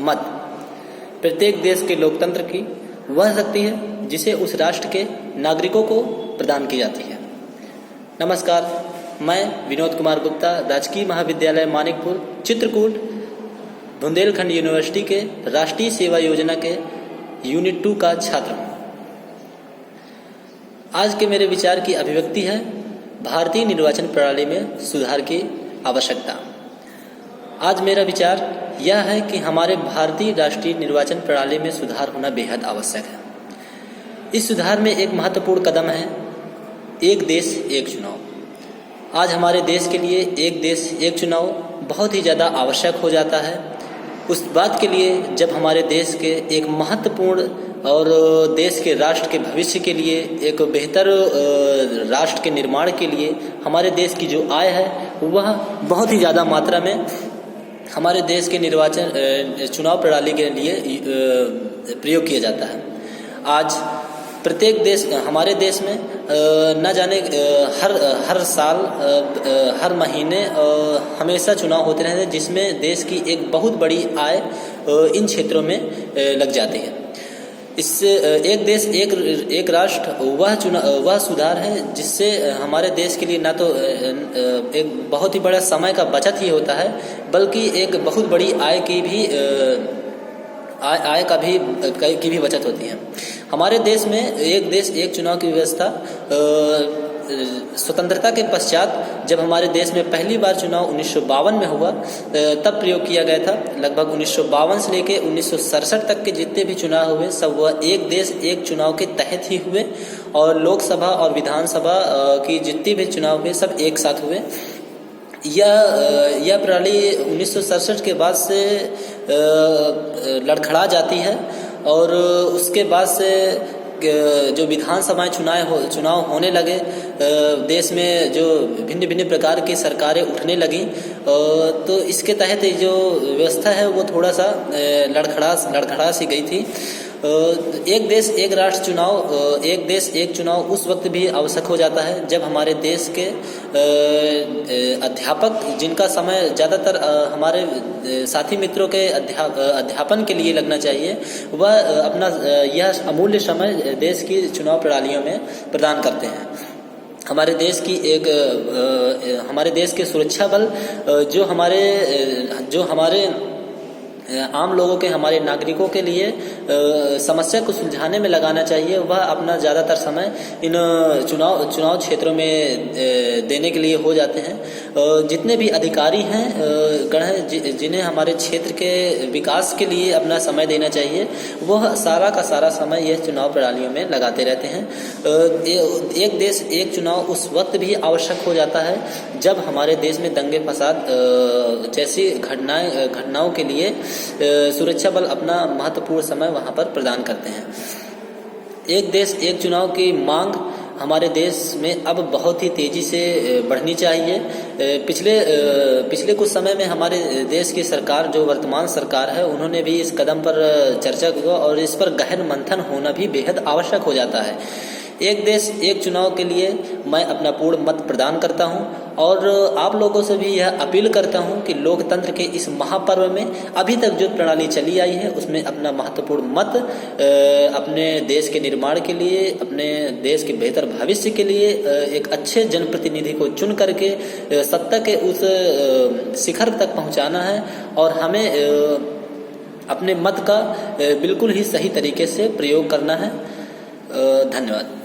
मत प्रत्येक देश के लोकतंत्र की वह शक्ति है जिसे उस राष्ट्र के नागरिकों को प्रदान की जाती है। नमस्कार, मैं विनोद कुमार गुप्ता राजकीय महाविद्यालय मानिकपुर चित्रकूट बुंदेलखंड यूनिवर्सिटी के राष्ट्रीय सेवा योजना के यूनिट 2 का छात्र हूँ। आज के मेरे विचार की अभिव्यक्ति है भारतीय निर्वाचन प्रणाली में सुधार की आवश्यकता। आज मेरा विचार यह है कि हमारे भारतीय राष्ट्रीय निर्वाचन प्रणाली में सुधार होना बेहद आवश्यक है। इस सुधार में एक महत्वपूर्ण कदम है एक देश एक चुनाव। आज हमारे देश के लिए एक देश एक चुनाव बहुत ही ज़्यादा आवश्यक हो जाता है। उस बात के लिए जब हमारे देश के एक महत्वपूर्ण और देश के राष्ट्र के भविष्य के लिए एक बेहतर राष्ट्र के निर्माण के लिए हमारे देश की जो आय है वह बहुत ही ज़्यादा मात्रा में हमारे देश के निर्वाचन चुनाव प्रणाली के लिए प्रयोग किया जाता है। आज प्रत्येक देश हमारे देश में न जाने हर साल हर महीने हमेशा चुनाव होते रहते हैं, जिसमें देश की एक बहुत बड़ी आय इन क्षेत्रों में लग जाती है। इससे एक देश एक राष्ट्र वह सुधार है जिससे हमारे देश के लिए ना तो एक बहुत ही बड़ा समय का बचत ही होता है, बल्कि एक बहुत बड़ी आय की भी बचत होती है। हमारे देश में एक देश एक चुनाव की व्यवस्था स्वतंत्रता के पश्चात जब हमारे देश में पहली बार चुनाव 1952 में हुआ तब प्रयोग किया गया था। लगभग 1952 से लेकर 1967 तक के जितने भी चुनाव हुए सब वह एक देश एक चुनाव के तहत ही हुए, और लोकसभा और विधानसभा की जितने भी चुनाव हुए सब एक साथ हुए। यह प्रणाली 1967 के बाद से लड़खड़ा जाती है, और उसके बाद से जो विधानसभाएं चुनाव होने लगे, देश में जो भिन्न भिन्न प्रकार की सरकारें उठने लगी, तो इसके तहत जो व्यवस्था है वो थोड़ा सा लड़खड़ा सी गई थी। एक देश एक राष्ट्र चुनाव, एक देश एक चुनाव उस वक्त भी आवश्यक हो जाता है जब हमारे देश के अध्यापक, जिनका समय ज़्यादातर हमारे साथी मित्रों के अध्यापन के लिए लगना चाहिए, वह अपना यह अमूल्य समय देश की चुनाव प्रणालियों में प्रदान करते हैं। हमारे देश के सुरक्षा बल जो हमारे आम लोगों के, हमारे नागरिकों के लिए समस्या को सुलझाने में लगाना चाहिए, वह अपना ज़्यादातर समय इन चुनाव क्षेत्रों में देने के लिए हो जाते हैं। जितने भी अधिकारी हैं गण हैं जिन्हें हमारे क्षेत्र के विकास के लिए अपना समय देना चाहिए, वह सारा का सारा समय यह चुनाव प्रणालियों में लगाते रहते हैं। एक देश एक चुनाव उस वक्त भी आवश्यक हो जाता है जब हमारे देश में दंगे फसाद जैसी घटनाओं के लिए सुरक्षा बल अपना महत्वपूर्ण समय वहां पर प्रदान करते हैं। एक देश एक चुनाव की मांग हमारे देश में अब बहुत ही तेजी से बढ़नी चाहिए। पिछले कुछ समय में हमारे देश की सरकार, जो वर्तमान सरकार है, उन्होंने भी इस कदम पर चर्चा की और इस पर गहन मंथन होना भी बेहद आवश्यक हो जाता है। एक देश एक चुनाव के लिए मैं अपना पूर्ण मत प्रदान करता हूं, और आप लोगों से भी यह अपील करता हूं कि लोकतंत्र के इस महापर्व में अभी तक जो प्रणाली चली आई है उसमें अपना महत्वपूर्ण मत अपने देश के निर्माण के लिए, अपने देश के बेहतर भविष्य के लिए एक अच्छे जनप्रतिनिधि को चुन करके सत्ता के उस शिखर तक पहुंचाना है, और हमें अपने मत का बिल्कुल ही सही तरीके से प्रयोग करना है। धन्यवाद।